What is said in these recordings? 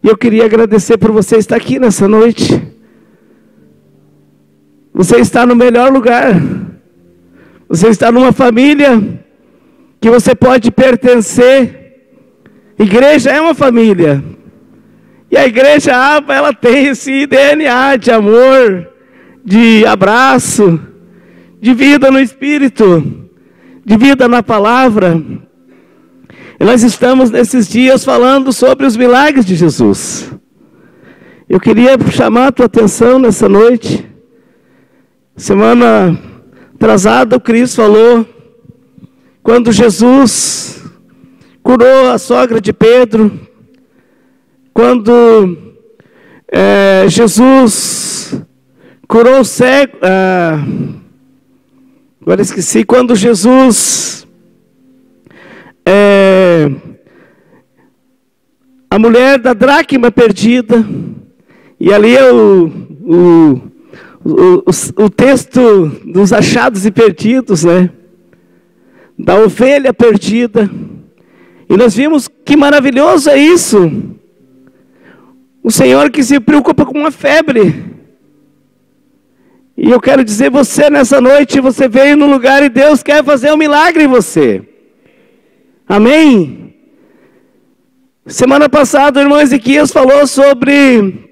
E eu queria agradecer por você estar aqui nessa noite. Você está no melhor lugar. Você está numa família que você pode pertencer. Igreja é uma família. E a igreja ABA, ela tem esse DNA de amor, de abraço, de vida no Espírito, de vida na palavra. E nós estamos nesses dias falando sobre os milagres de Jesus. Eu queria chamar a tua atenção nessa noite. Semana atrasada o Cris falou, quando Jesus curou a sogra de Pedro, quando Jesus curou o cego, agora esqueci, quando Jesus, a mulher da dracma perdida, e ali é o texto dos achados e perdidos, né? Da ovelha perdida. E nós vimos que maravilhoso é isso. O Senhor que se preocupa com uma febre. E eu quero dizer, você nessa noite, você veio no lugar e Deus quer fazer um milagre em você. Amém? Semana passada o irmão Ezequias falou sobre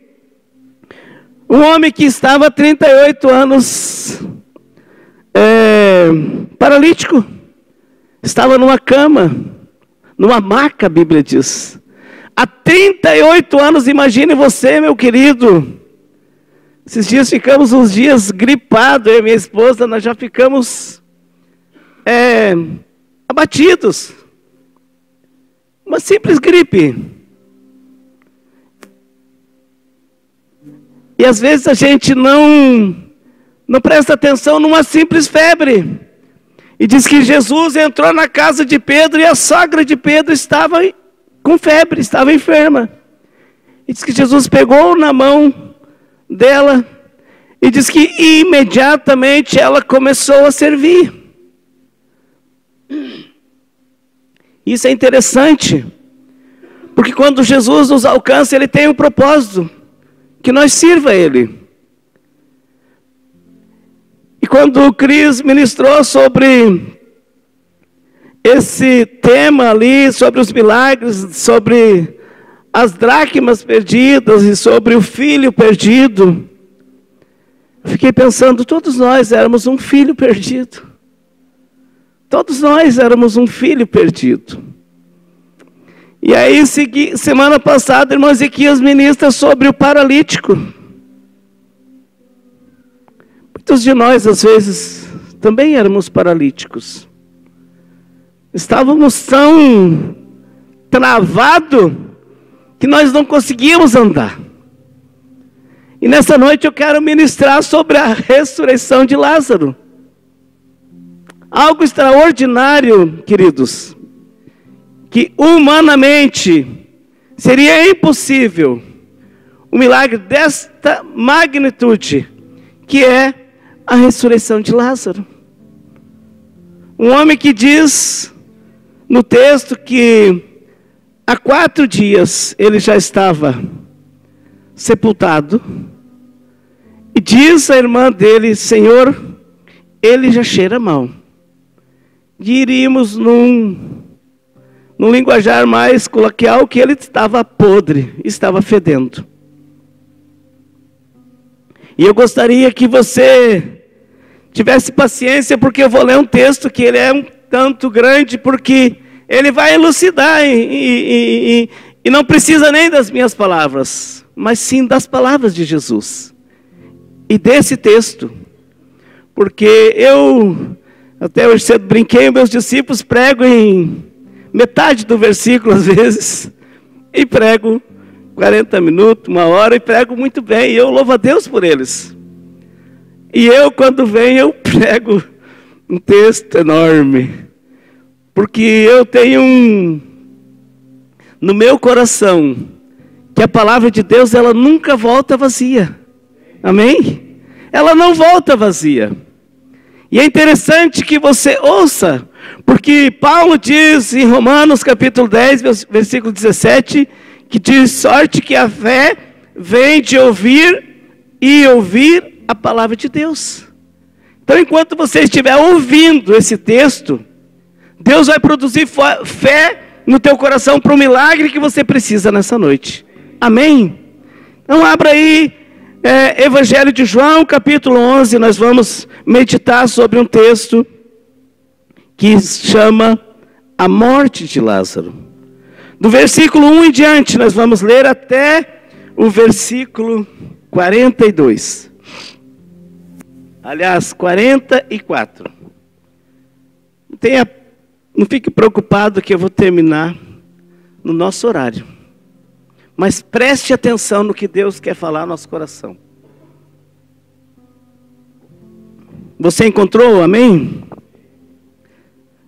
um homem que estava há 38 anos paralítico. Estava numa cama, numa maca, a Bíblia diz. Há 38 anos, imagine você, meu querido. Esses dias ficamos uns dias gripados, eu e minha esposa, nós já ficamos abatidos. Uma simples gripe. E às vezes a gente não presta atenção numa simples febre. E diz que Jesus entrou na casa de Pedro e a sogra de Pedro estava com febre, estava enferma. E diz que Jesus pegou na mão dela e diz que imediatamente ela começou a servir. Isso é interessante, porque quando Jesus nos alcança, Ele tem um propósito, que nós sirva a Ele. E quando o Cris ministrou sobre esse tema ali, sobre os milagres, sobre as dracmas perdidas e sobre o filho perdido, eu fiquei pensando, todos nós éramos um filho perdido. Todos nós éramos um filho perdido. E aí, semana passada, o irmão Ezequias ministra sobre o paralítico. Muitos de nós, às vezes, também éramos paralíticos. Estávamos tão travados que nós não conseguíamos andar. E nessa noite eu quero ministrar sobre a ressurreição de Lázaro. Algo extraordinário, queridos, que humanamente seria impossível. Um milagre desta magnitude, que é a ressurreição de Lázaro. Um homem que diz no texto que há 4 dias ele já estava sepultado. E diz a irmã dele, Senhor, ele já cheira mal. Diríamos num linguajar mais coloquial que ele estava podre, estava fedendo. E eu gostaria que você tivesse paciência, porque eu vou ler um texto que ele é um tanto grande, porque ele vai elucidar e não precisa nem das minhas palavras, mas sim das palavras de Jesus. E desse texto, porque eu até hoje cedo brinquei, meus discípulos prego em metade do versículo às vezes, e prego 40 minutos, 1 hora, e prego muito bem, e eu louvo a Deus por eles. E eu, quando venho, eu prego um texto enorme, porque eu tenho no meu coração, que a palavra de Deus, ela nunca volta vazia. Amém? Ela não volta vazia. E é interessante que você ouça, porque Paulo diz em Romanos capítulo 10, versículo 17, que diz: sorte que a fé vem de ouvir e ouvir a palavra de Deus. Então, enquanto você estiver ouvindo esse texto, Deus vai produzir fé no teu coração para o milagre que você precisa nessa noite. Amém? Então abra aí Evangelho de João, capítulo 11. Nós vamos meditar sobre um texto que chama a morte de Lázaro. Do versículo 1 em diante, nós vamos ler até o versículo 42. Aliás, 44. Não fique preocupado que eu vou terminar no nosso horário. Mas preste atenção no que Deus quer falar no nosso coração. Você encontrou? Amém?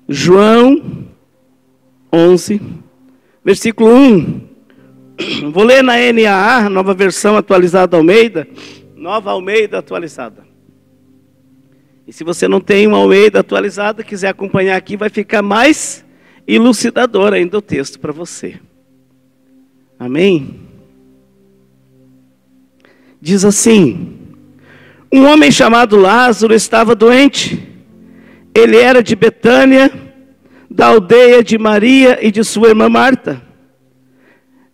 João 11, versículo 1. Vou ler na NAA, nova versão atualizada Almeida. Nova Almeida atualizada. E se você não tem uma Almeida atualizada, quiser acompanhar aqui, vai ficar mais elucidador ainda o texto para você. Amém? Diz assim: um homem chamado Lázaro estava doente. Ele era de Betânia, da aldeia de Maria e de sua irmã Marta.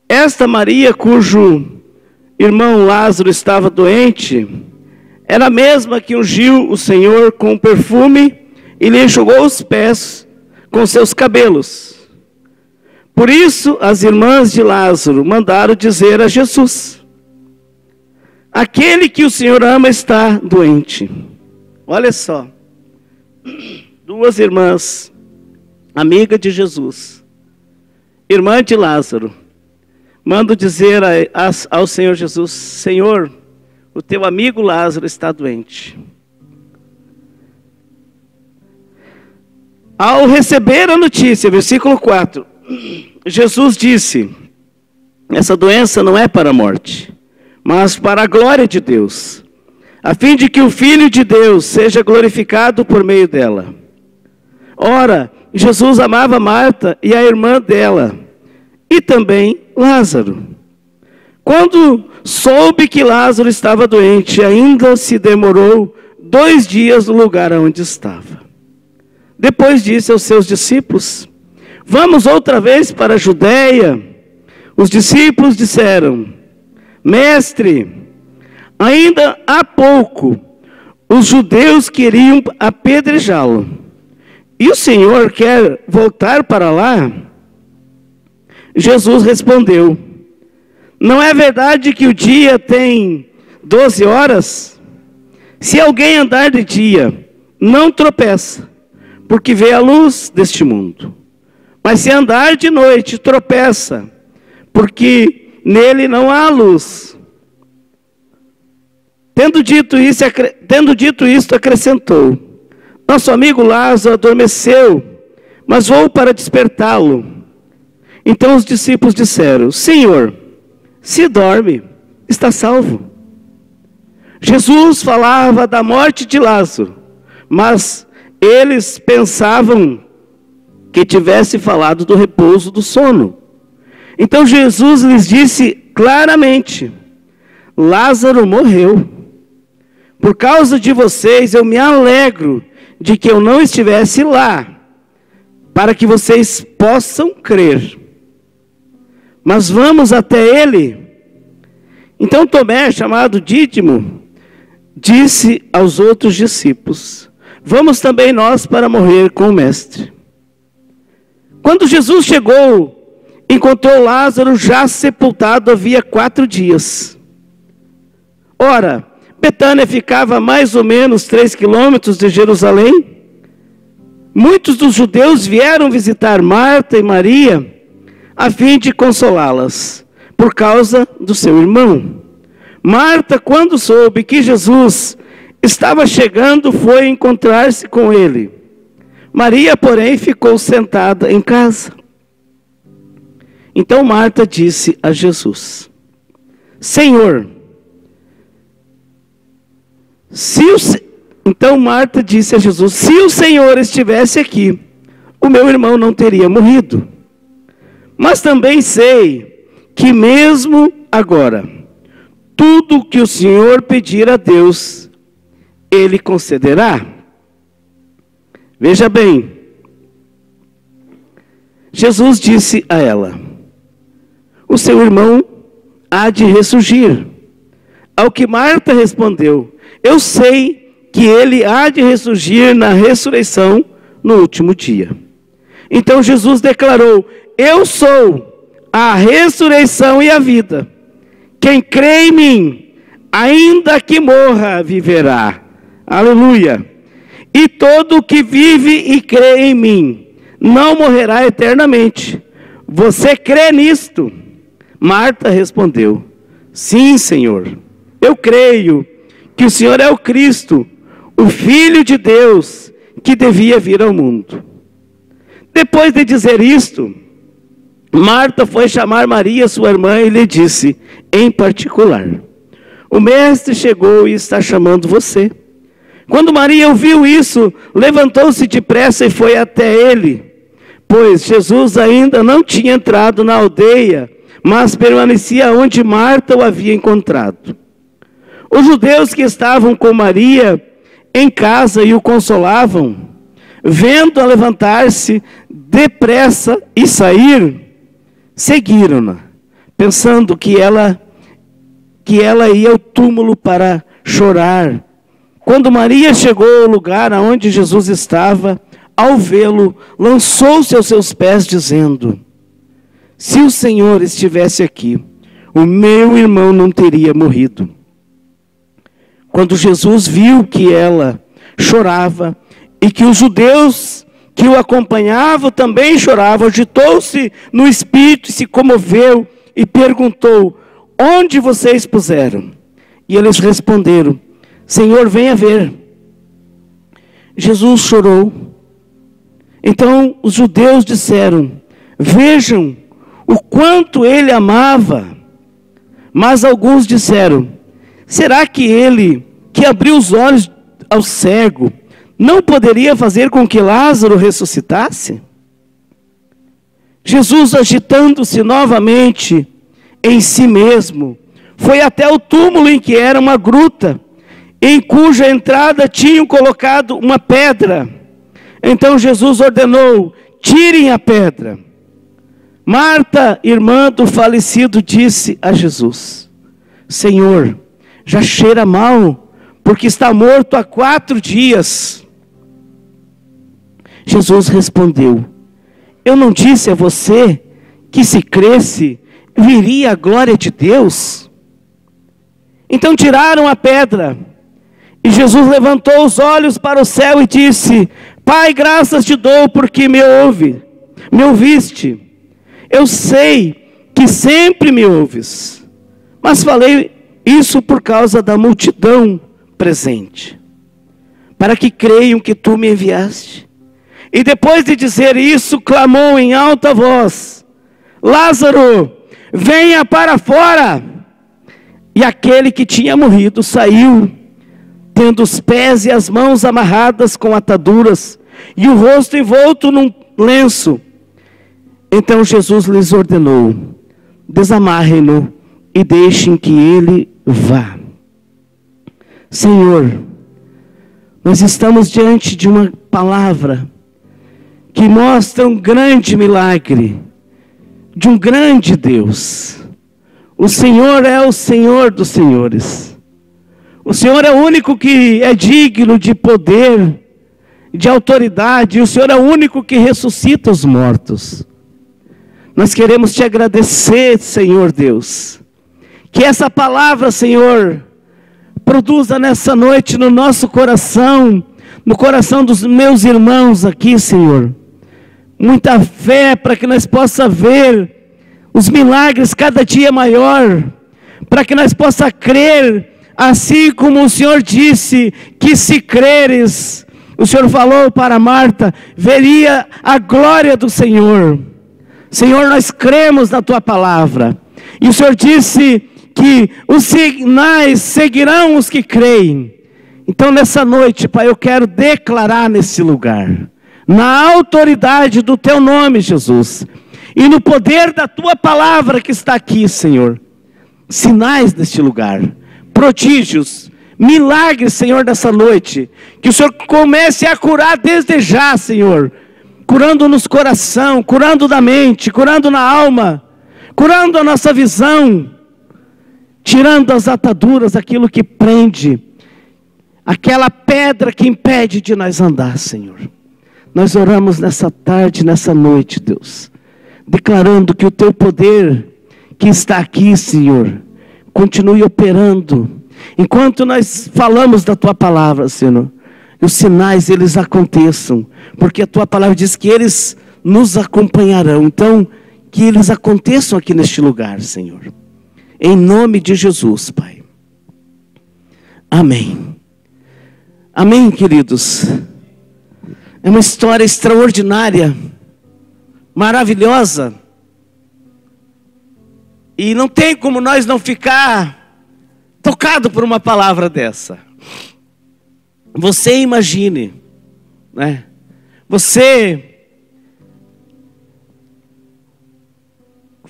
Esta Maria, cujo irmão Lázaro estava doente, era a mesma que ungiu o Senhor com perfume e lhe enxugou os pés com seus cabelos. Por isso, as irmãs de Lázaro mandaram dizer a Jesus: aquele que o Senhor ama está doente. Olha só, duas irmãs, amiga de Jesus, irmã de Lázaro, mandam dizer ao Senhor Jesus: Senhor, o teu amigo Lázaro está doente. Ao receber a notícia, versículo 4, Jesus disse: essa doença não é para a morte, mas para a glória de Deus, a fim de que o Filho de Deus seja glorificado por meio dela. Ora, Jesus amava Marta e a irmã dela, e também Lázaro. Quando soube que Lázaro estava doente, ainda se demorou 2 dias no lugar onde estava. Depois disse aos seus discípulos: vamos outra vez para a Judeia. Os discípulos disseram: Mestre, ainda há pouco os judeus queriam apedrejá-lo, e o Senhor quer voltar para lá? Jesus respondeu: não é verdade que o dia tem 12 horas? Se alguém andar de dia, não tropeça, porque vê a luz deste mundo. Mas se andar de noite, tropeça, porque nele não há luz. Tendo dito isto, acrescentou: nosso amigo Lázaro adormeceu, mas vou para despertá-lo. Então os discípulos disseram: Senhor, se dorme, está salvo. Jesus falava da morte de Lázaro, mas eles pensavam que tivesse falado do repouso do sono. Então Jesus lhes disse claramente: Lázaro morreu. Por causa de vocês, eu me alegro de que eu não estivesse lá, para que vocês possam crer. Mas vamos até ele. Então Tomé, chamado Dídimo, disse aos outros discípulos: vamos também nós para morrer com o mestre. Quando Jesus chegou, encontrou Lázaro já sepultado havia 4 dias. Ora, Betânia ficava a mais ou menos 3 quilômetros de Jerusalém. Muitos dos judeus vieram visitar Marta e Maria, a fim de consolá-las, por causa do seu irmão. Marta, quando soube que Jesus estava chegando, foi encontrar-se com ele. Maria, porém, ficou sentada em casa. Então Marta disse a Jesus: Senhor, Então Marta disse a Jesus: se o Senhor estivesse aqui, o meu irmão não teria morrido. Mas também sei que mesmo agora, tudo o que o Senhor pedir a Deus, Ele concederá. Veja bem, Jesus disse a ela: o seu irmão há de ressurgir. Ao que Marta respondeu: eu sei que ele há de ressurgir na ressurreição no último dia. Então Jesus declarou: eu sou a ressurreição e a vida. Quem crê em mim, ainda que morra, viverá. Aleluia. E todo o que vive e crê em mim, não morrerá eternamente. Você crê nisto? Marta respondeu: sim, Senhor. Eu creio que o Senhor é o Cristo, o Filho de Deus, que devia vir ao mundo. Depois de dizer isto, Marta foi chamar Maria, sua irmã, e lhe disse, em particular: o mestre chegou e está chamando você. Quando Maria ouviu isso, levantou-se depressa e foi até ele, pois Jesus ainda não tinha entrado na aldeia, mas permanecia onde Marta o havia encontrado. Os judeus que estavam com Maria em casa e o consolavam, vendo-a levantar-se depressa e sair, seguiram-na, pensando que ela ia ao túmulo para chorar. Quando Maria chegou ao lugar onde Jesus estava, ao vê-lo, lançou-se aos seus pés, dizendo: se o Senhor estivesse aqui, o meu irmão não teria morrido. Quando Jesus viu que ela chorava e que os judeus que o acompanhavam também choravam, agitou-se no espírito, se comoveu e perguntou: onde vocês puseram? E eles responderam: Senhor, venha ver. Jesus chorou. Então os judeus disseram: vejam o quanto ele amava. Mas alguns disseram: será que ele, que abriu os olhos ao cego, não poderia fazer com que Lázaro ressuscitasse? Jesus, agitando-se novamente em si mesmo, foi até o túmulo, em que era uma gruta, em cuja entrada tinham colocado uma pedra. Então Jesus ordenou: tirem a pedra. Marta, irmã do falecido, disse a Jesus: Senhor, já cheira mal, porque está morto há 4 dias. Jesus respondeu: eu não disse a você que, se cresce, viria a glória de Deus? Então tiraram a pedra, e Jesus levantou os olhos para o céu e disse: Pai, graças te dou porque me ouviste. Eu sei que sempre me ouves, mas falei isso por causa da multidão presente, para que creiam que tu me enviaste. E depois de dizer isso, clamou em alta voz: Lázaro, venha para fora. E aquele que tinha morrido saiu, tendo os pés e as mãos amarradas com ataduras, e o rosto envolto num lenço. Então Jesus lhes ordenou: desamarrem-no e deixem que ele vá. Senhor, nós estamos diante de uma palavra que mostra um grande milagre, de um grande Deus. O Senhor é o Senhor dos senhores. O Senhor é o único que é digno de poder, de autoridade. O Senhor é o único que ressuscita os mortos. Nós queremos te agradecer, Senhor Deus, que essa palavra, Senhor, produza nessa noite no nosso coração, no coração dos meus irmãos aqui, Senhor, muita fé para que nós possamos ver os milagres cada dia maior, para que nós possamos crer, assim como o Senhor disse, que se creres, o Senhor falou para Marta, veria a glória do Senhor. Senhor, nós cremos na tua palavra, e o Senhor disse que os sinais seguirão os que creem. Então nessa noite, Pai, eu quero declarar nesse lugar, na autoridade do teu nome, Jesus, E no poder da tua palavra que está aqui, Senhor, sinais neste lugar, prodígios, milagres, Senhor, nessa noite. Que o Senhor comece a curar desde já, Senhor. Curando nos coração, curando da mente, curando na alma, curando a nossa visão. Tirando as ataduras, aquilo que prende, aquela pedra que impede de nós andar, Senhor. Nós oramos nessa tarde, nessa noite, Deus, declarando que o teu poder que está aqui, Senhor, continue operando. Enquanto nós falamos da tua palavra, Senhor, os sinais eles aconteçam, porque a tua palavra diz que eles nos acompanharão. Então, que eles aconteçam aqui neste lugar, Senhor. Em nome de Jesus, Pai. Amém. Amém, queridos. É uma história extraordinária, maravilhosa. E não tem como nós não ficar tocado por uma palavra dessa. Você imagine, né? Você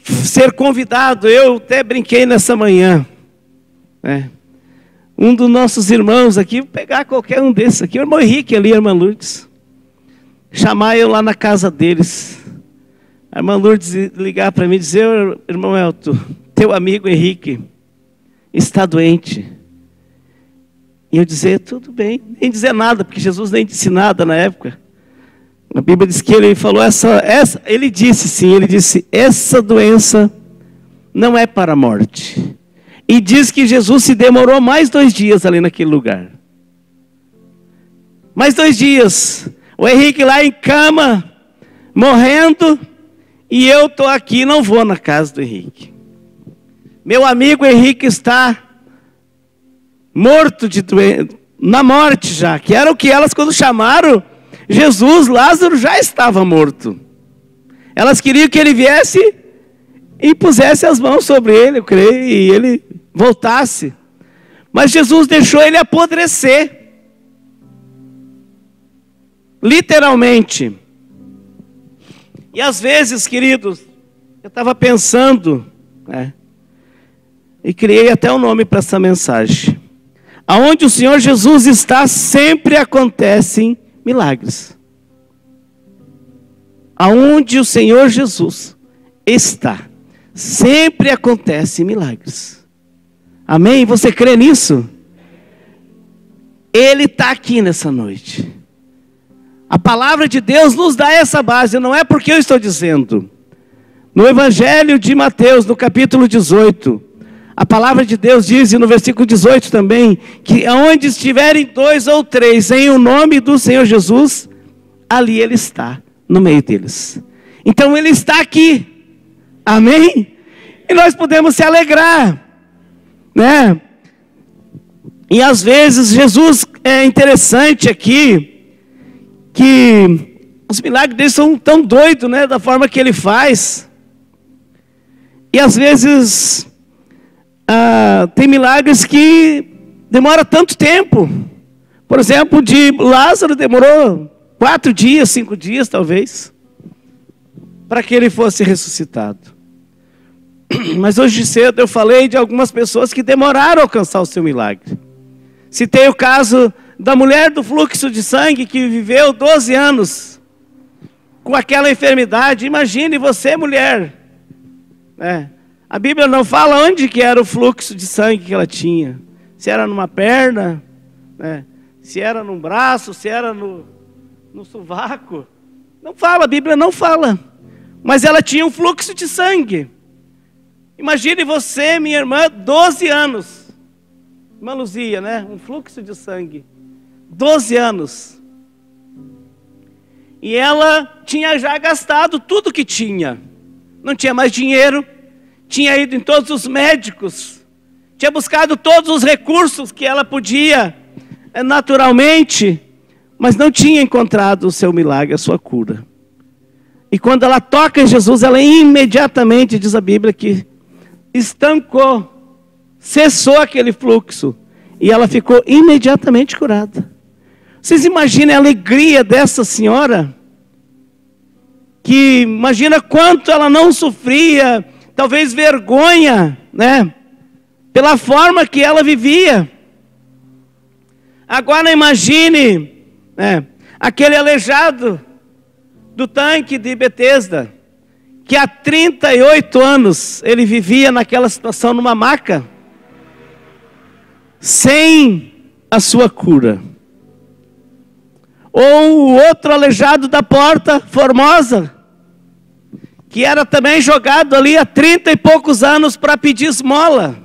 ser convidado, eu até brinquei nessa manhã, né? Um dos nossos irmãos aqui, pegar qualquer um desses aqui, o irmão Henrique ali, a irmã Lourdes, chamar eu lá na casa deles, a irmã Lourdes ligar para mim e dizer: irmão Elton, teu amigo Henrique está doente. E eu dizer: tudo bem, nem dizer nada, porque Jesus nem disse nada na época. A Bíblia diz que ele falou ele disse sim, ele disse: essa doença não é para a morte. E diz que Jesus se demorou mais 2 dias ali naquele lugar. Mais 2 dias. O Henrique lá em cama, morrendo, e eu estou aqui, não vou na casa do Henrique. Meu amigo Henrique está morto de doença, na morte já, que era o que elas quando chamaram Jesus, Lázaro já estava morto. Elas queriam que ele viesse e pusesse as mãos sobre ele, eu creio, e ele voltasse. Mas Jesus deixou ele apodrecer. Literalmente. E às vezes, queridos, eu estava pensando, né, e criei até um nome para essa mensagem. Aonde o Senhor Jesus está, sempre acontecem milagres. Aonde o Senhor Jesus está, sempre acontecem milagres. Amém? Você crê nisso? Ele está aqui nessa noite. A palavra de Deus nos dá essa base, não é porque eu estou dizendo. No Evangelho de Mateus, no capítulo 18, a palavra de Deus diz, e no versículo 18 também, que onde estiverem 2 ou 3 em o nome do Senhor Jesus, ali Ele está, no meio deles. Então Ele está aqui, amém? E nós podemos se alegrar, né? E às vezes Jesus, é interessante aqui, que os milagres dele são tão doidos, né? Da forma que Ele faz. E às vezes tem milagres que demora tanto tempo. Por exemplo, de Lázaro demorou 4 dias, 5 dias talvez, para que ele fosse ressuscitado. Mas hoje cedo eu falei de algumas pessoas que demoraram a alcançar o seu milagre. Citei o caso da mulher do fluxo de sangue que viveu 12 anos com aquela enfermidade. Imagine você, mulher, né? A Bíblia não fala onde que era o fluxo de sangue que ela tinha. Se era numa perna, né? Se era num braço, se era no sovaco. Não fala, a Bíblia não fala. Mas ela tinha um fluxo de sangue. Imagine você, minha irmã, 12 anos. Irmã Luzia, né? Um fluxo de sangue. 12 anos. E ela tinha já gastado tudo que tinha. Não tinha mais dinheiro. Tinha ido em todos os médicos, tinha buscado todos os recursos que ela podia, naturalmente, mas não tinha encontrado o seu milagre, a sua cura. E quando ela toca em Jesus, ela imediatamente, diz a Bíblia, que estancou, cessou aquele fluxo, e ela ficou imediatamente curada. Vocês imaginem a alegria dessa senhora, que imagina quanto ela não sofria, talvez vergonha, né? Pela forma que ela vivia. Agora imagine, né, aquele aleijado do tanque de Betesda, que há 38 anos ele vivia naquela situação, numa maca, sem a sua cura. Ou o outro aleijado da Porta Formosa, que era também jogado ali há 30 e poucos anos para pedir esmola.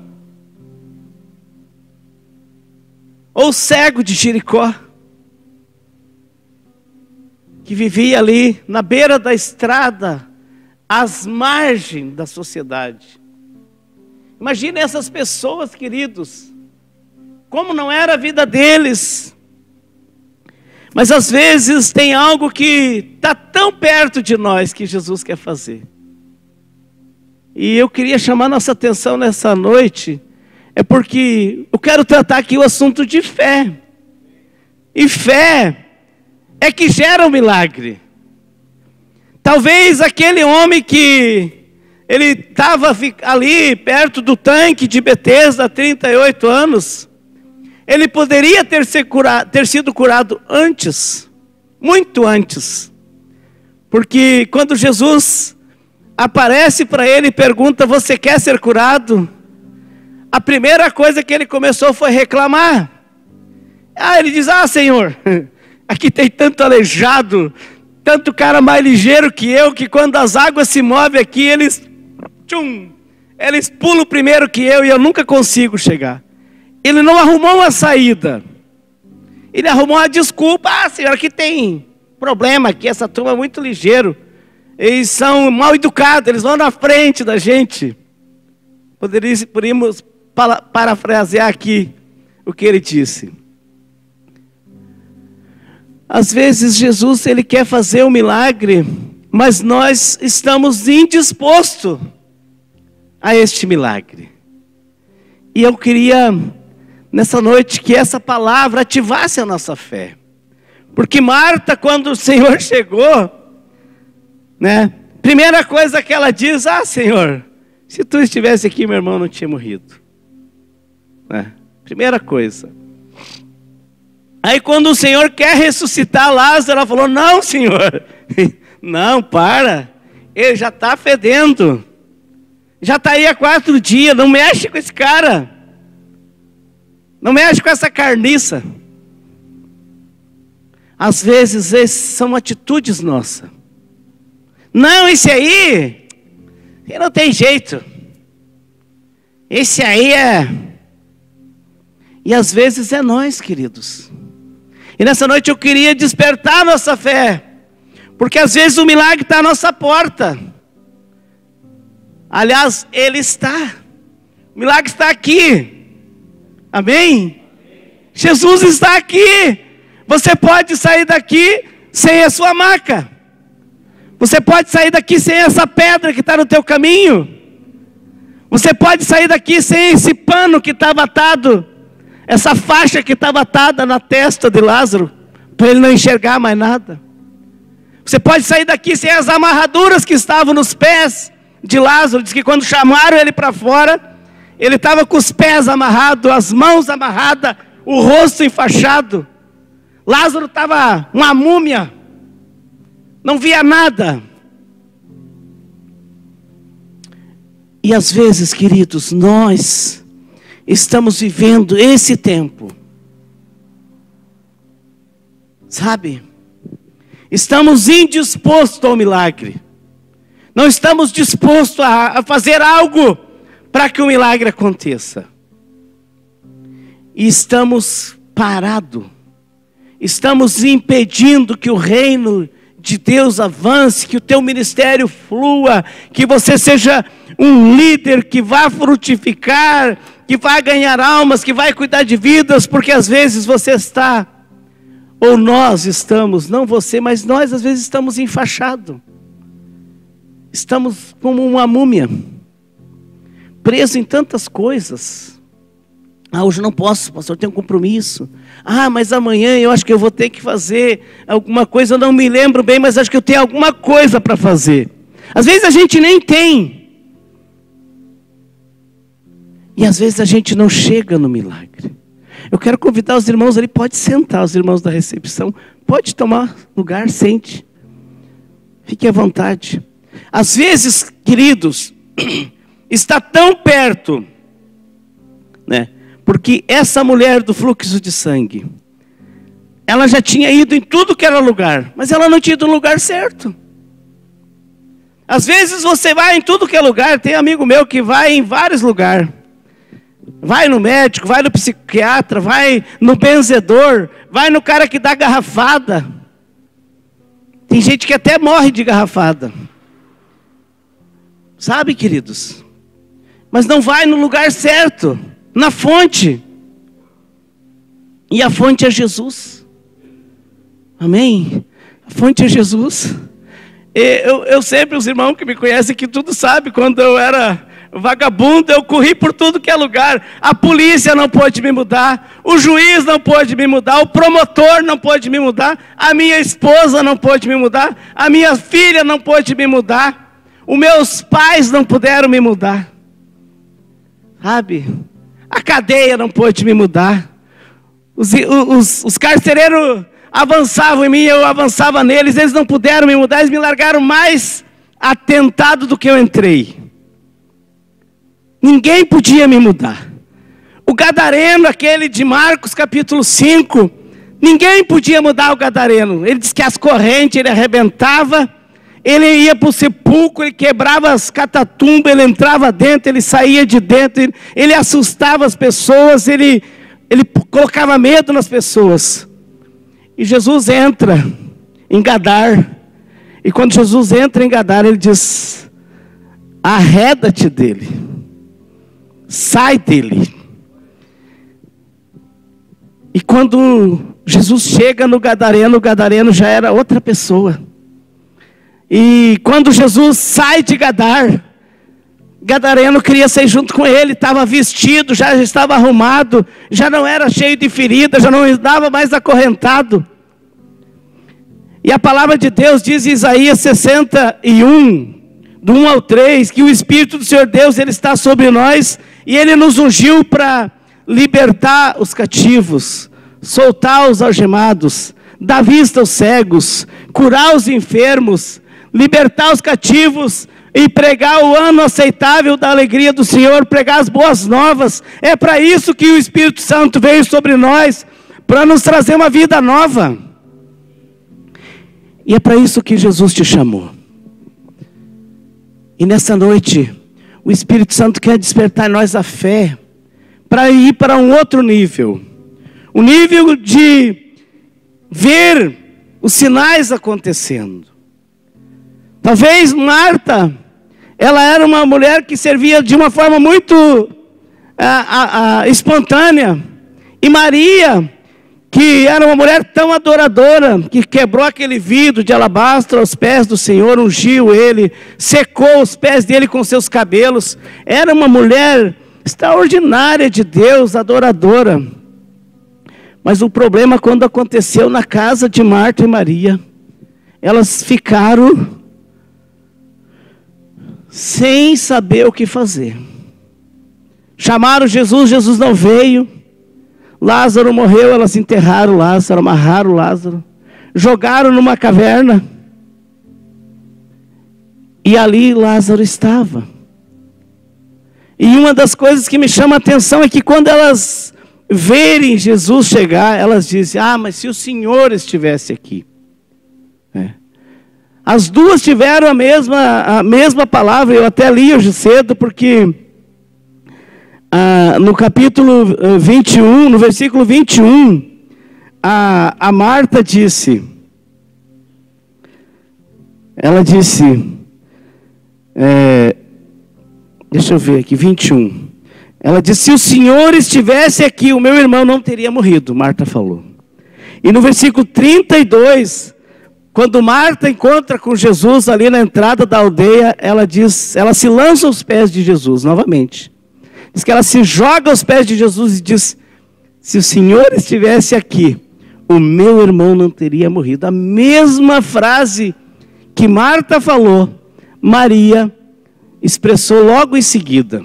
Ou o cego de Jericó, que vivia ali na beira da estrada, às margens da sociedade. Imagine essas pessoas, queridos, como não era a vida deles. Mas às vezes tem algo que está tão perto de nós que Jesus quer fazer. E eu queria chamar nossa atenção nessa noite, porque eu quero tratar aqui o assunto de fé. E fé é que gera um milagre. Talvez aquele homem que ele estava ali perto do tanque de Betesda há 38 anos, ele poderia ter sido curado antes, muito antes. Porque quando Jesus aparece para ele e pergunta: você quer ser curado? A primeira coisa que ele começou foi reclamar. Ele diz: Senhor, aqui tem tanto aleijado, tanto cara mais ligeiro que eu, que quando as águas se movem aqui, eles pulam primeiro que eu e eu nunca consigo chegar. Ele não arrumou uma saída. Ele arrumou uma desculpa. Senhor, aqui tem problema, aqui essa turma é muito ligeiro. Eles são mal educados, eles vão na frente da gente. Poderíamos parafrasear aqui o que ele disse. Às vezes Jesus, ele quer fazer um milagre, mas nós estamos indispostos a este milagre. E eu queria, nessa noite, que essa palavra ativasse a nossa fé. Porque Marta, quando o Senhor chegou, né, primeira coisa que ela diz: Senhor, se tu estivesse aqui, meu irmão não tinha morrido. Primeira coisa. Aí quando o Senhor quer ressuscitar Lázaro, ela falou: não, Senhor, não, para, ele já está fedendo, já está aí há 4 dias, não mexe com esse cara, não mexe com essa carniça. Às vezes essas são atitudes nossas. Não, esse aí não tem jeito, esse aí é... E às vezes é nós, queridos. E nessa noite eu queria despertar a nossa fé, porque às vezes o milagre está à nossa porta. Aliás, ele está. O milagre está aqui. Amém? Jesus está aqui. Você pode sair daqui sem a sua maca. Você pode sair daqui sem essa pedra que está no teu caminho. Você pode sair daqui sem esse pano que estava atado, essa faixa que estava atada na testa de Lázaro, para ele não enxergar mais nada. Você pode sair daqui sem as amarraduras que estavam nos pés de Lázaro. Diz que quando chamaram ele para fora, ele estava com os pés amarrados, as mãos amarradas, o rosto enfaixado. Lázaro estava uma múmia, não via nada. E às vezes, queridos, nós estamos vivendo esse tempo, sabe? Estamos indispostos ao milagre. Não estamos dispostos a fazer algo para que o milagre aconteça. E estamos parados. Estamos impedindo que o reino de Deus avance, que o teu ministério flua, que você seja um líder que vá frutificar, que vai ganhar almas, que vai cuidar de vidas, porque às vezes você está, ou nós estamos, não você, mas nós às vezes estamos enfaixados. Estamos como uma múmia, preso em tantas coisas. Ah, hoje não posso, pastor, eu tenho um compromisso. Ah, mas amanhã eu acho que eu vou ter que fazer alguma coisa, eu não me lembro bem, mas acho que eu tenho alguma coisa para fazer. Às vezes a gente nem tem. E às vezes a gente não chega no milagre. Eu quero convidar os irmãos ali, pode sentar, os irmãos da recepção, pode tomar lugar, sente. Fique à vontade. Às vezes, queridos, está tão perto, né? Porque essa mulher do fluxo de sangue, ela já tinha ido em tudo que era lugar, mas ela não tinha ido no lugar certo. Às vezes você vai em tudo que é lugar, tem amigo meu que vai em vários lugares. Vai no médico, vai no psiquiatra, vai no benzedor, vai no cara que dá garrafada. Tem gente que até morre de garrafada. Sabe, queridos? Mas não vai no lugar certo, na fonte. E a fonte é Jesus. Amém? A fonte é Jesus. Eu sempre, os irmãos que me conhecem que tudo sabem, quando eu era vagabundo, eu corri por tudo que é lugar. A polícia não pôde me mudar, o juiz não pôde me mudar, o promotor não pôde me mudar, a minha esposa não pôde me mudar, a minha filha não pôde me mudar, os meus pais não puderam me mudar. Sabe? A cadeia não pôde me mudar. Os carcereiros avançavam em mim, eu avançava neles, eles não puderam me mudar, eles me largaram mais atentado do que eu entrei. Ninguém podia me mudar. O gadareno, aquele de Marcos capítulo 5, ninguém podia mudar o gadareno. Ele disse que as correntes ele arrebentava, ele ia para o sepulcro, ele quebrava as catatumbas, ele entrava dentro, ele saía de dentro, ele assustava as pessoas, ele colocava medo nas pessoas. E Jesus entra em Gadar, e quando Jesus entra em Gadar, ele diz: arreda-te dele, sai dele. E quando Jesus chega no Gadareno, o Gadareno já era outra pessoa. E quando Jesus sai de Gadar, Gadareno queria sair junto com ele, estava vestido, já estava arrumado, já não era cheio de feridas, já não estava mais acorrentado. E a palavra de Deus diz em Isaías 61, do 1 ao 3, que o Espírito do Senhor Deus, Ele está sobre nós, e Ele nos ungiu para libertar os cativos, soltar os algemados, dar vista aos cegos, curar os enfermos, libertar os cativos e pregar o ano aceitável da alegria do Senhor, pregar as boas novas. É para isso que o Espírito Santo veio sobre nós, para nos trazer uma vida nova. E é para isso que Jesus te chamou. E nessa noite, o Espírito Santo quer despertar em nós a fé, para ir para um outro nível. O nível de ver os sinais acontecendo. Talvez Marta, ela era uma mulher que servia de uma forma muito espontânea. E Maria, que era uma mulher tão adoradora, que quebrou aquele vidro de alabastro aos pés do Senhor, ungiu ele, secou os pés dele com seus cabelos. Era uma mulher extraordinária de Deus, adoradora. Mas o problema quando aconteceu na casa de Marta e Maria, elas ficaram sem saber o que fazer. Chamaram Jesus, Jesus não veio. Lázaro morreu, elas enterraram Lázaro, amarraram Lázaro, jogaram numa caverna. E ali Lázaro estava. E uma das coisas que me chama a atenção é que quando elas verem Jesus chegar, elas dizem: ah, mas se o Senhor estivesse aqui. As duas tiveram a mesma palavra. Eu até li hoje cedo, porque no capítulo 21, no versículo 21, a Marta disse, ela disse, deixa eu ver aqui, 21. Ela disse: se o Senhor estivesse aqui, o meu irmão não teria morrido, Marta falou. E no versículo 32, quando Marta encontra com Jesus ali na entrada da aldeia, ela diz, ela se lança aos pés de Jesus novamente. Diz que ela se joga aos pés de Jesus e diz: se o Senhor estivesse aqui, o meu irmão não teria morrido. A mesma frase que Marta falou, Maria expressou logo em seguida.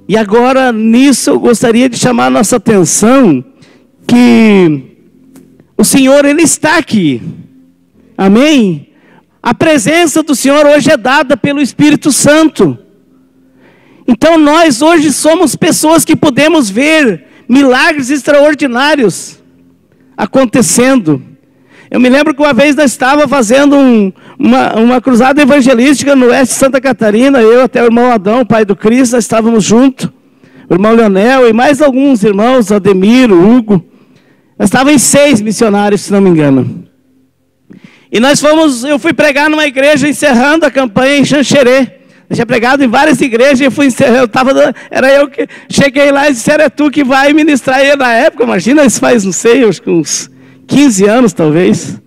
E agora, nisso, eu gostaria de chamar a nossa atenção que o Senhor, Ele está aqui. Amém? A presença do Senhor hoje é dada pelo Espírito Santo. Então nós hoje somos pessoas que podemos ver milagres extraordinários acontecendo. Eu me lembro que uma vez nós estávamos fazendo uma cruzada evangelística no oeste de Santa Catarina, eu até o irmão Adão, pai do Cristo, nós estávamos juntos, o irmão Leonel e mais alguns irmãos, Ademiro, Hugo. Nós estávamos em 6 missionários, se não me engano. E eu fui pregar numa igreja encerrando a campanha em Xanxerê. Eu tinha pregado em várias igrejas e fui encerrando. Era eu que cheguei lá e disseram: é tu que vai ministrar. E na época, imagina, isso faz, não sei, acho que uns 15 anos talvez.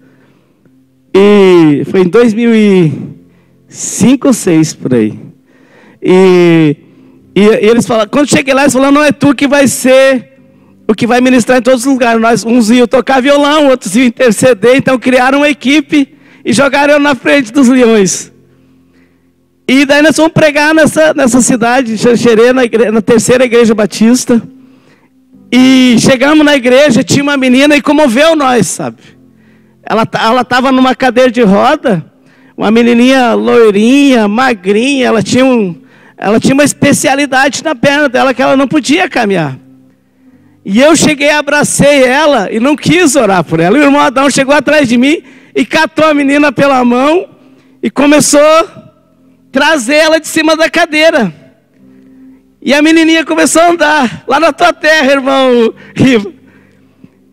E foi em 2005 ou 2006 por aí. E eles falaram, quando cheguei lá, eles falaram: não é tu que vai ser o que vai ministrar em todos os lugares. Uns iam tocar violão, outros iam interceder. Então criaram uma equipe e jogaram eu na frente dos leões. E daí nós fomos pregar nessa cidade de Xanxerê, na terceira igreja batista. E chegamos na igreja, tinha uma menina e comoveu nós, sabe? Ela estava numa cadeira de roda, uma menininha loirinha, magrinha, ela tinha uma especialidade na perna dela que ela não podia caminhar. E eu cheguei, abracei ela e não quis orar por ela. E o irmão Adão chegou atrás de mim e catou a menina pela mão e começou a trazer ela de cima da cadeira. E a menininha começou a andar lá na tua terra, irmão Riva.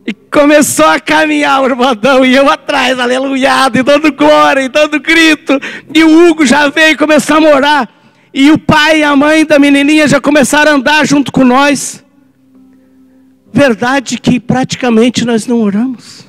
E começou a caminhar o irmão Adão e eu atrás, aleluiado, e dando glória, e dando grito. E o Hugo já veio e começou a orar. E o pai e a mãe da menininha já começaram a andar junto com nós. Verdade que praticamente nós não oramos.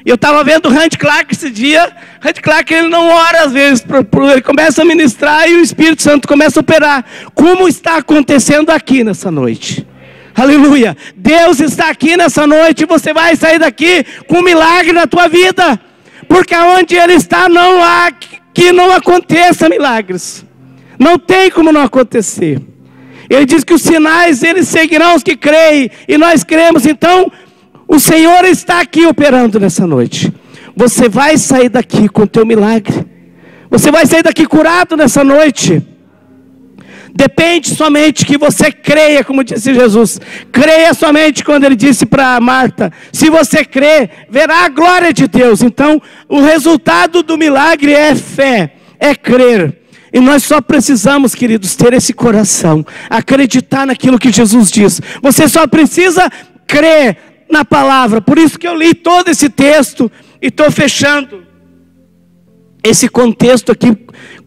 Eu estava vendo o Randy Clark esse dia. Randy Clark, ele não ora às vezes. Ele começa a ministrar e o Espírito Santo começa a operar. Como está acontecendo aqui nessa noite. Aleluia. Deus está aqui nessa noite e você vai sair daqui com um milagre na tua vida. Porque onde Ele está não há que não aconteça milagres. Não tem como não acontecer. Ele diz que os sinais, eles seguirão os que creem. E nós cremos, então... O Senhor está aqui operando nessa noite. Você vai sair daqui com o teu milagre. Você vai sair daqui curado nessa noite. Depende somente que você creia, como disse Jesus. Creia somente quando Ele disse para Marta: se você crer, verá a glória de Deus. Então, o resultado do milagre é fé, é crer. E nós só precisamos, queridos, ter esse coração. Acreditar naquilo que Jesus diz. Você só precisa crer na palavra. Por isso que eu li todo esse texto e estou fechando esse contexto aqui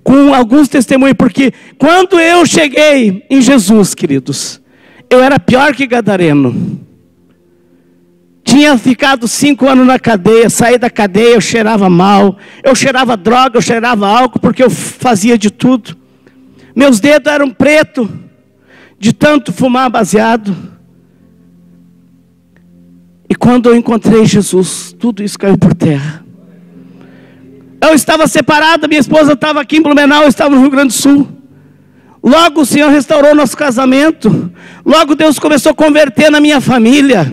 com alguns testemunhos, porque quando eu cheguei em Jesus, queridos, eu era pior que gadareno. Tinha ficado 5 anos na cadeia, saí da cadeia, eu cheirava mal, eu cheirava droga, eu cheirava álcool, porque eu fazia de tudo. Meus dedos eram pretos de tanto fumar baseado. E quando eu encontrei Jesus, tudo isso caiu por terra. Eu estava separado, minha esposa estava aqui em Blumenau, eu estava no Rio Grande do Sul. Logo o Senhor restaurou nosso casamento. Logo Deus começou a converter na minha família.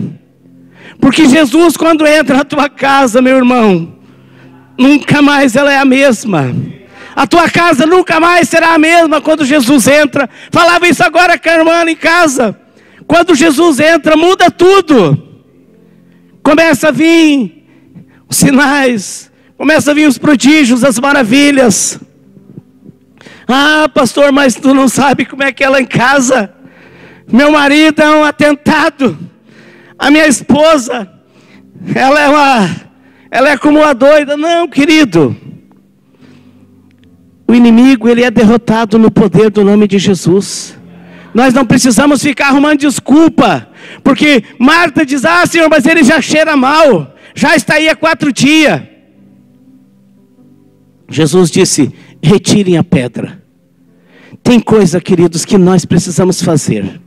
Porque Jesus, quando entra na tua casa, meu irmão, nunca mais ela é a mesma. A tua casa nunca mais será a mesma quando Jesus entra. Falava isso agora com a irmã em casa. Quando Jesus entra, muda tudo. Começa a vir os sinais, começa a vir os prodígios, as maravilhas. Ah, pastor, mas tu não sabe como é que é lá em casa. Meu marido é um atentado. A minha esposa, ela é como uma doida. Não, querido. O inimigo, ele é derrotado no poder do nome de Jesus. Nós não precisamos ficar arrumando desculpa. Porque Marta diz: ah, Senhor, mas ele já cheira mal. Já está aí há 4 dias. Jesus disse: retirem a pedra. Tem coisa, queridos, que nós precisamos fazer.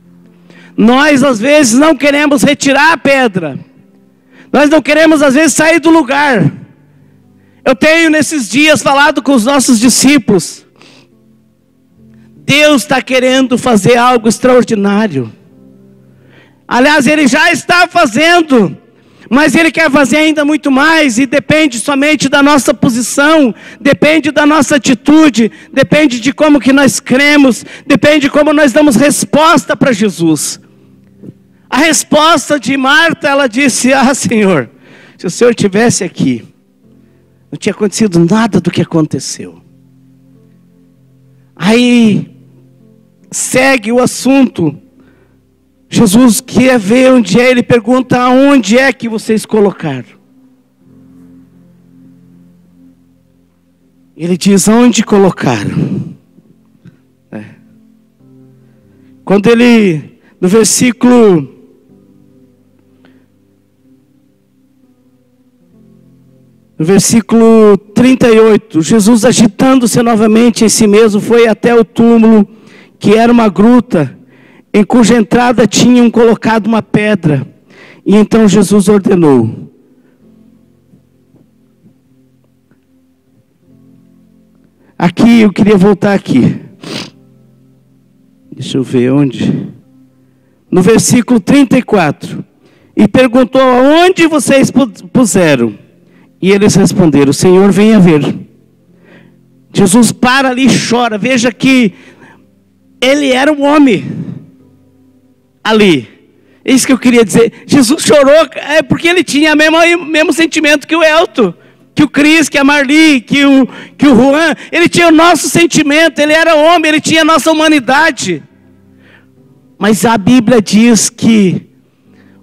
Nós, às vezes, não queremos retirar a pedra. Nós não queremos, às vezes, sair do lugar. Eu tenho, nesses dias, falado com os nossos discípulos. Deus está querendo fazer algo extraordinário. Aliás, Ele já está fazendo. Mas Ele quer fazer ainda muito mais. E depende somente da nossa posição. Depende da nossa atitude. Depende de como que nós cremos. Depende de como nós damos resposta para Jesus. A resposta de Marta, ela disse: ah, Senhor, se o Senhor estivesse aqui, não tinha acontecido nada do que aconteceu. Aí, segue o assunto. Jesus quer ver onde é, ele pergunta: aonde é que vocês colocaram? Ele diz: aonde colocaram? Quando ele, no versículo 38, Jesus, agitando-se novamente em si mesmo, foi até o túmulo, que era uma gruta, em cuja entrada tinham colocado uma pedra. E então Jesus ordenou: aqui, eu queria voltar aqui. Deixa eu ver onde. No versículo 34. E perguntou: aonde vocês puseram? E eles responderam: Senhor, venha ver. Jesus para ali e chora. Veja que ele era um homem ali. É isso que eu queria dizer. Jesus chorou porque ele tinha o mesmo sentimento que o Elton, que o Cris, que a Marli, que o Juan. Ele tinha o nosso sentimento. Ele era homem, ele tinha a nossa humanidade. Mas a Bíblia diz que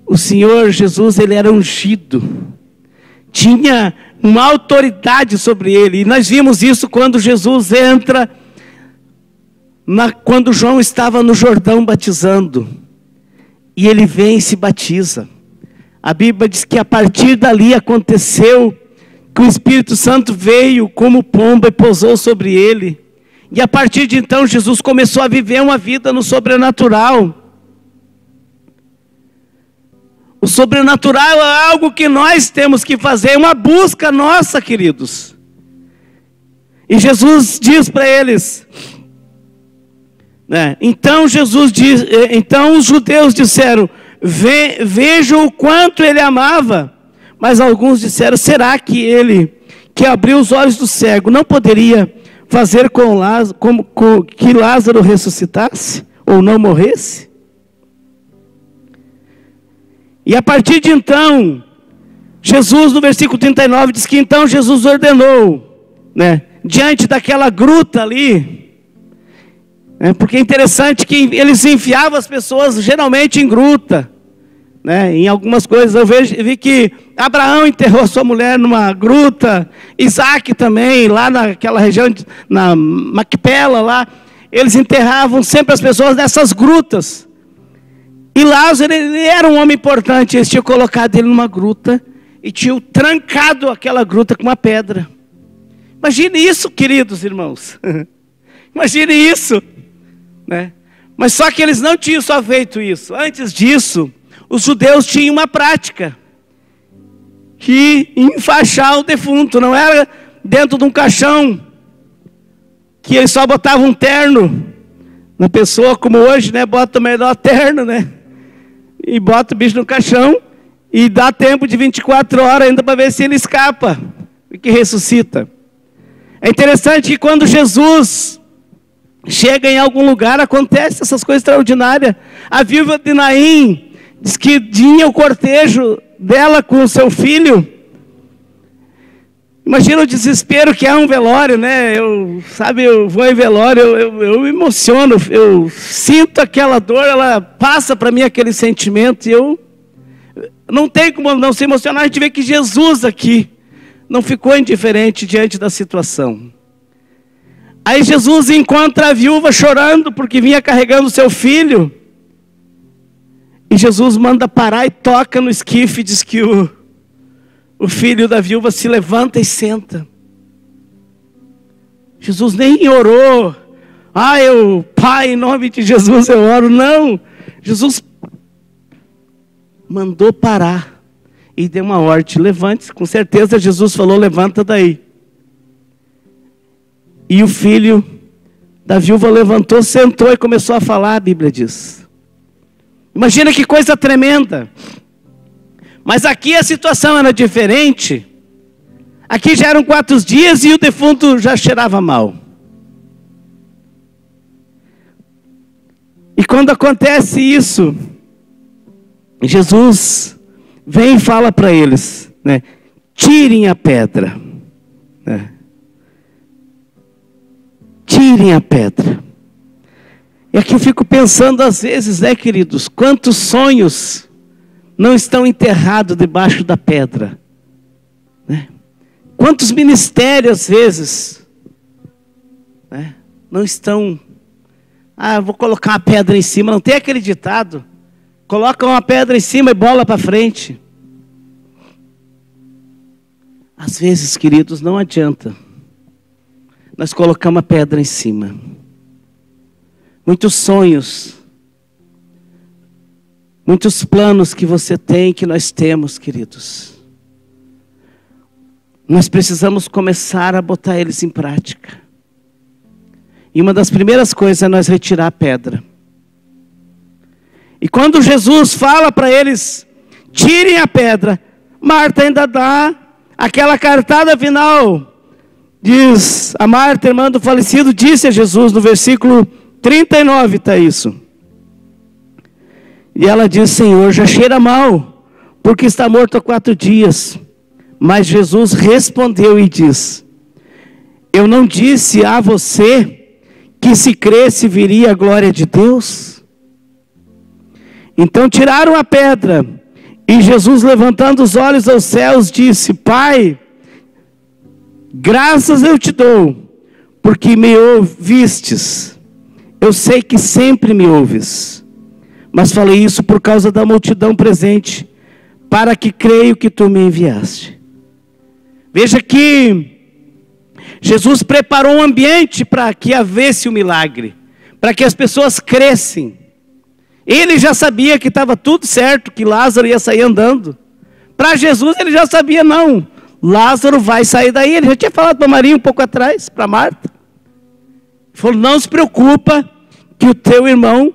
o Senhor Jesus, ele era ungido. Tinha uma autoridade sobre ele. E nós vimos isso quando Jesus entra, quando João estava no Jordão batizando. E ele vem e se batiza. A Bíblia diz que a partir dali aconteceu que o Espírito Santo veio como pomba e pousou sobre ele. E a partir de então Jesus começou a viver uma vida no sobrenatural. O sobrenatural é algo que nós temos que fazer, é uma busca nossa, queridos. E Jesus diz para eles, né? Então os judeus disseram: vejam o quanto ele amava. Mas alguns disseram: será que ele, que abriu os olhos do cego, não poderia fazer com que Lázaro ressuscitasse, ou não morresse? E a partir de então, Jesus, no versículo 39, diz que então Jesus ordenou, né, diante daquela gruta ali, porque é interessante que eles enfiavam as pessoas geralmente em gruta, né, em algumas coisas. Eu vi que Abraão enterrou a sua mulher numa gruta, Isaac também, lá naquela região, na Macpela lá, eles enterravam sempre as pessoas nessas grutas. E Lázaro, ele era um homem importante. Eles tinham colocado ele numa gruta e tinham trancado aquela gruta com uma pedra. Imagine isso, queridos irmãos. Imagine isso, né? Mas só que eles não tinham só feito isso. Antes disso, os judeus tinham uma prática, que enfaixar o defunto. Não era dentro de um caixão, que eles só botavam um terno na pessoa, como hoje, né? Bota o melhor terno, né? E bota o bicho no caixão e dá tempo de 24 horas ainda para ver se ele escapa e que ressuscita. É interessante que quando Jesus chega em algum lugar, acontece essas coisas extraordinárias. A viúva de Naim diz que tinha o cortejo dela com o seu filho. Imagina o desespero que é um velório, né? Eu vou em velório, eu me emociono, eu sinto aquela dor, ela passa para mim aquele sentimento, e eu não tenho como não se emocionar. A gente vê que Jesus aqui não ficou indiferente diante da situação. Aí Jesus encontra a viúva chorando porque vinha carregando seu filho, e Jesus manda parar e toca no esquife, e diz que o filho da viúva se levanta e senta. Jesus nem orou: Pai, em nome de Jesus eu oro. Não, Jesus mandou parar e deu uma ordem: levante-se. Com certeza Jesus falou: levanta daí. E o filho da viúva levantou, sentou e começou a falar, a Bíblia diz. Imagina que coisa tremenda. Mas aqui a situação era diferente. Aqui já eram 4 dias e o defunto já cheirava mal. E quando acontece isso, Jesus vem e fala para eles, né? Tirem a pedra. Né? Tirem a pedra. E aqui eu fico pensando às vezes, né, queridos, quantos sonhos não estão enterrados debaixo da pedra, né? Quantos ministérios às vezes, né, não estão... vou colocar uma pedra em cima. Não tem aquele ditado: coloca uma pedra em cima e bola para frente. Às vezes, queridos, não adianta. Nós colocamos a pedra em cima. Muitos sonhos, muitos planos que você tem, que nós temos, queridos, nós precisamos começar a botar eles em prática. E uma das primeiras coisas é nós retirar a pedra. E quando Jesus fala para eles: tirem a pedra, Marta ainda dá aquela cartada final. Diz, a Marta, irmã do falecido, disse a Jesus, no versículo 39 está isso. E ela diz: Senhor, já cheira mal, porque está morto há 4 dias. Mas Jesus respondeu e diz: eu não disse a você que se cresce viria a glória de Deus? Então tiraram a pedra, e Jesus, levantando os olhos aos céus, disse: Pai, graças eu te dou, porque me ouvistes. Eu sei que sempre me ouves, mas falei isso por causa da multidão presente, para que creio que tu me enviaste. Veja que Jesus preparou um ambiente para que havesse o milagre, para que as pessoas crescem. Ele já sabia que estava tudo certo, que Lázaro ia sair andando. Para Jesus ele já sabia: não, Lázaro vai sair daí. Ele já tinha falado para Maria um pouco atrás, para Marta. Ele falou: não se preocupa, que o teu irmão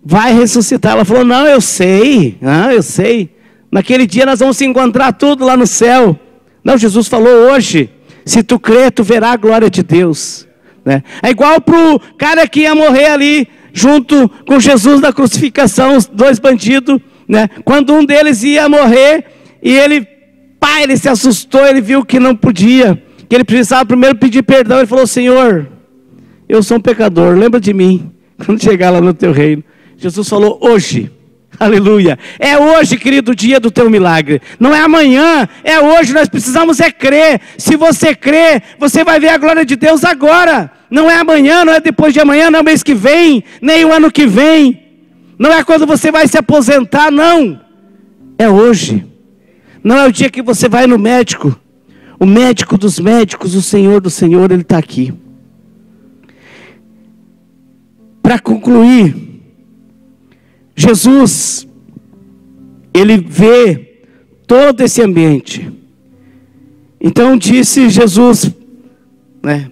vai ressuscitar. Ela falou: não, eu sei, eu sei. Naquele dia nós vamos se encontrar tudo lá no céu. Não, Jesus falou: hoje, se tu crer, tu verá a glória de Deus. Né? É igual para o cara que ia morrer ali, junto com Jesus na crucificação, os 2 bandidos. Né? Quando um deles ia morrer, e ele se assustou, ele viu que não podia, que ele precisava primeiro pedir perdão. Ele falou: Senhor, eu sou um pecador, lembra de mim, quando chegar lá no teu reino. Jesus falou: hoje. Aleluia. É hoje, querido, o dia do teu milagre. Não é amanhã, é hoje. Nós precisamos crer. Se você crer, você vai ver a glória de Deus agora. Não é amanhã, não é depois de amanhã, não é o mês que vem, nem o ano que vem. Não é quando você vai se aposentar, não. É hoje. Não é o dia que você vai no médico. O médico dos médicos, o Senhor do Senhor, Ele está aqui. Para concluir, Jesus, Ele vê todo esse ambiente. Então disse Jesus, né,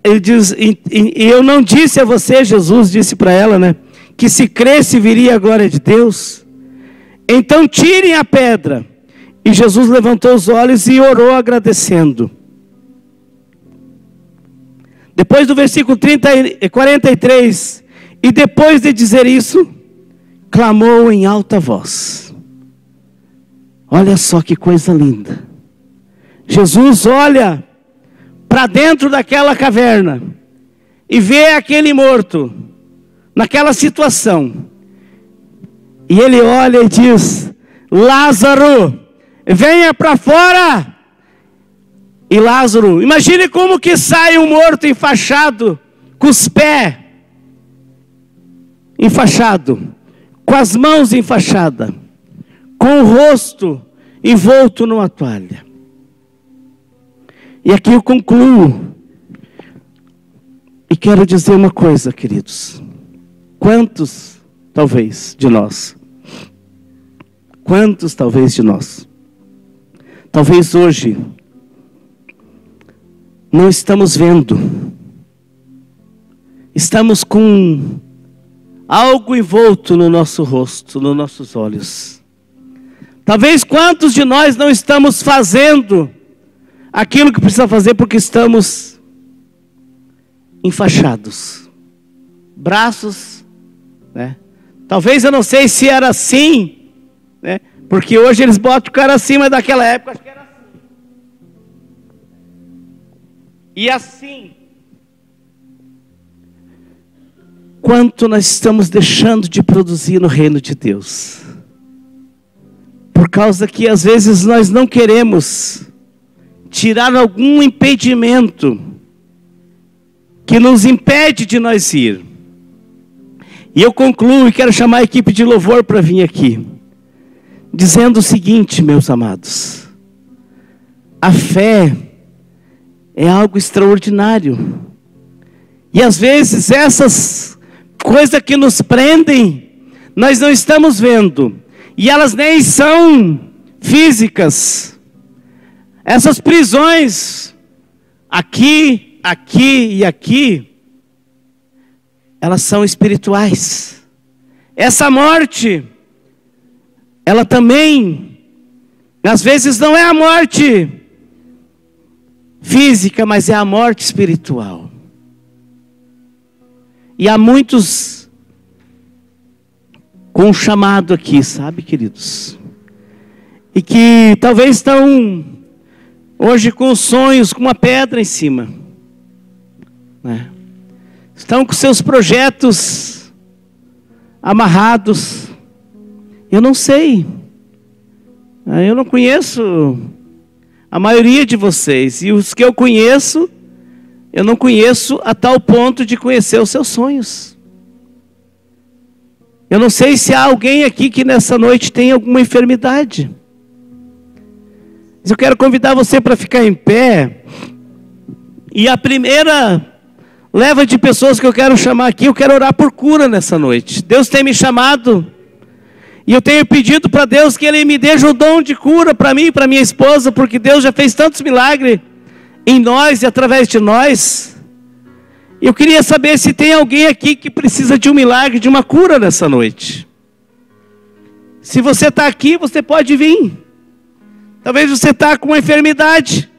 Ele diz: e eu não disse a você, Jesus disse para ela, né, que se cresce viria a glória de Deus? Então tirem a pedra. E Jesus levantou os olhos e orou agradecendo. Depois do versículo 43, e depois de dizer isso, clamou em alta voz. Olha só que coisa linda. Jesus olha para dentro daquela caverna e vê aquele morto naquela situação. E ele olha e diz: Lázaro, venha para fora. E Lázaro, imagine como que sai um morto enfaixado, com os pés enfaixado, com as mãos enfaixadas, com o rosto envolto numa toalha. E aqui eu concluo. E quero dizer uma coisa, queridos. Quantos talvez de nós, talvez hoje, não estamos vendo, estamos com algo envolto no nosso rosto, nos nossos olhos. Talvez quantos de nós não estamos fazendo aquilo que precisa fazer porque estamos enfaixados, braços, né? Talvez, eu não sei se era assim, né? Porque hoje eles botam o cara assim, mas daquela época acho que era assim. E assim, quanto nós estamos deixando de produzir no reino de Deus, por causa que às vezes nós não queremos tirar algum impedimento que nos impede de nós ir. E eu concluo e quero chamar a equipe de louvor para vir aqui, dizendo o seguinte, meus amados: a fé é algo extraordinário. E às vezes essas coisas que nos prendem, nós não estamos vendo. E elas nem são físicas. Essas prisões, aqui, aqui e aqui, elas são espirituais. Essa morte, ela também, às vezes não é a morte física, mas é a morte espiritual. E há muitos com um chamado aqui, sabe, queridos? E que talvez estão hoje com sonhos, com uma pedra em cima, né? Estão com seus projetos amarrados. Eu não sei. Eu não conheço a maioria de vocês. E os que eu conheço, eu não conheço a tal ponto de conhecer os seus sonhos. Eu não sei se há alguém aqui que nessa noite tem alguma enfermidade. Mas eu quero convidar você para ficar em pé. E a primeira leva de pessoas que eu quero chamar aqui, eu quero orar por cura nessa noite. Deus tem me chamado, e eu tenho pedido para Deus que Ele me dê o dom de cura para mim e para minha esposa, porque Deus já fez tantos milagres em nós e através de nós. Eu queria saber se tem alguém aqui que precisa de um milagre, de uma cura nessa noite. Se você está aqui, você pode vir. Talvez você está com uma enfermidade.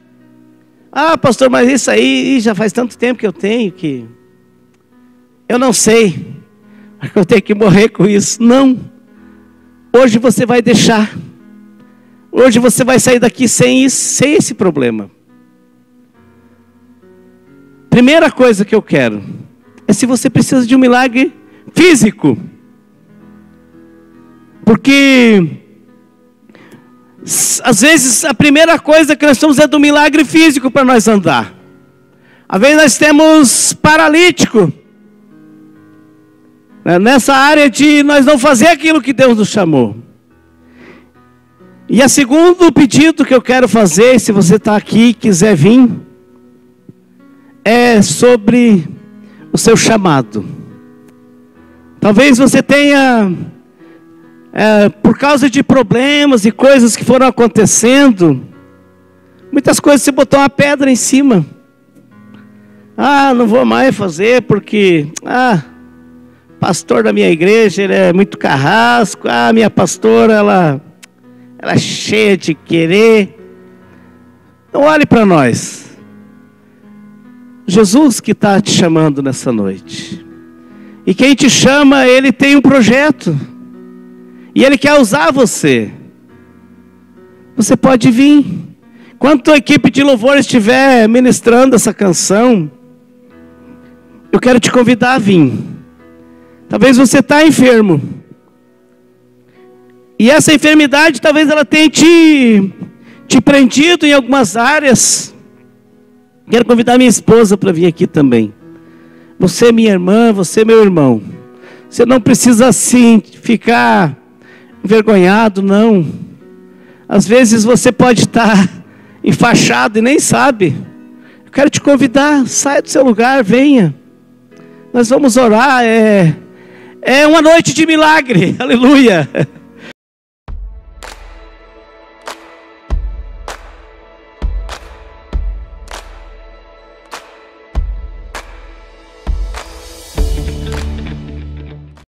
Ah, pastor, mas isso aí já faz tanto tempo que eu tenho que... eu não sei. Eu tenho que morrer com isso. Não. Hoje você vai deixar. Hoje você vai sair daqui sem isso, sem esse problema. Primeira coisa que eu quero é se você precisa de um milagre físico. Porque às vezes a primeira coisa que nós estamos é do milagre físico para nós andar. Às vezes nós temos paralítico, né, nessa área de nós não fazer aquilo que Deus nos chamou. E o segundo pedido que eu quero fazer, se você está aqui e quiser vir, é sobre o seu chamado. Talvez você tenha, por causa de problemas e coisas que foram acontecendo, muitas coisas você botou uma pedra em cima. Ah, não vou mais fazer porque, pastor da minha igreja, ele é muito carrasco. Ah, minha pastora, ela é cheia de querer. Então olhe para nós. Jesus que está te chamando nessa noite. E quem te chama, Ele tem um projeto. E Ele quer usar você. Você pode vir. Quando a equipe de louvor estiver ministrando essa canção, eu quero te convidar a vir. Talvez você está enfermo. E essa enfermidade, talvez ela tenha te prendido em algumas áreas. Quero convidar minha esposa para vir aqui também. Você, minha irmã, você, meu irmão. Você não precisa assim ficar envergonhado, não. Às vezes você pode estar enfaixado e nem sabe. Eu quero te convidar, saia do seu lugar, venha. Nós vamos orar, é uma noite de milagre, aleluia.